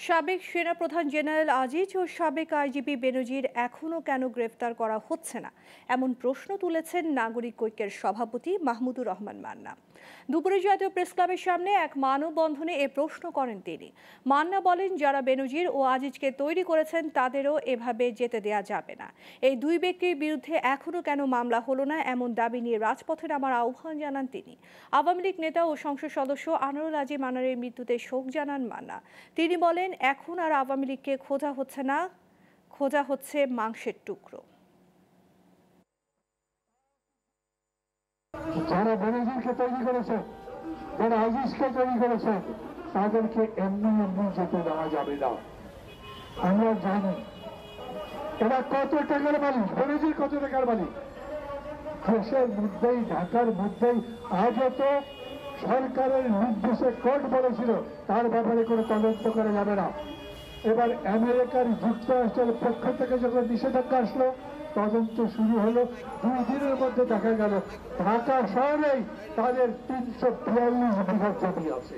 সাবেক সেনাপ্রধান জেনারেল আজিজ ও সাবেক আইজিপি বেনজির এখনও কেন গ্রেফতার করা হচ্ছে না, এমন প্রশ্ন তুলেছেন নাগরিক ঐক্যের সভাপতি মাহমুদুর রহমান মান্না। দুপুরে জাতীয় প্রেস ক্লাবের সামনে এক মানববন্ধনে এ প্রশ্ন করেন তিনি। মান্না বলেন, যারা বেনজির ও আজিজকে তৈরি করেছেন তাদেরও এভাবে যেতে দেয়া যাবে না। এই দুই ব্যক্তির বিরুদ্ধে এখনও কেন মামলা হলো না, এমন দাবি নিয়ে রাজপথে নামার আহ্বান জানান তিনি। আওয়ামী লীগ নেতা ও সংসদ সদস্য আনোয়ারুল আজিম আনারের মৃত্যুতে শোক জানান মান্না। তিনি বলেন, এখন আর আওয়ামী লীগকে খোঁজা হচ্ছে না, খোঁজা হচ্ছে মাংসের টুকরো। যারা বেনজিরকে তৈরি করেছে, যারা আজিজকে তৈরি করেছে, তাদেরকে এমনি এমনি যেতে দেওয়া যাবে না। আমরা জানি এরা কত টাকার মালিক, বেনজির কত টাকার মালিক। দেশের মধ্যেই, ঢাকার মধ্যেই আজও তো সরকারের নির্দেশে কোর্ট বলেছিল তার ব্যাপারে কোনো তদন্ত করা যাবে না। এবার আমেরিকার যুক্তরাষ্ট্রের পক্ষ থেকে যখন নিষেধাজ্ঞা আসলো, তদন্ত শুরু হলো। 2 দিনের মধ্যে দেখা গেল ঢাকা শহরেই তাদের 342 বিঘা জমি আছে।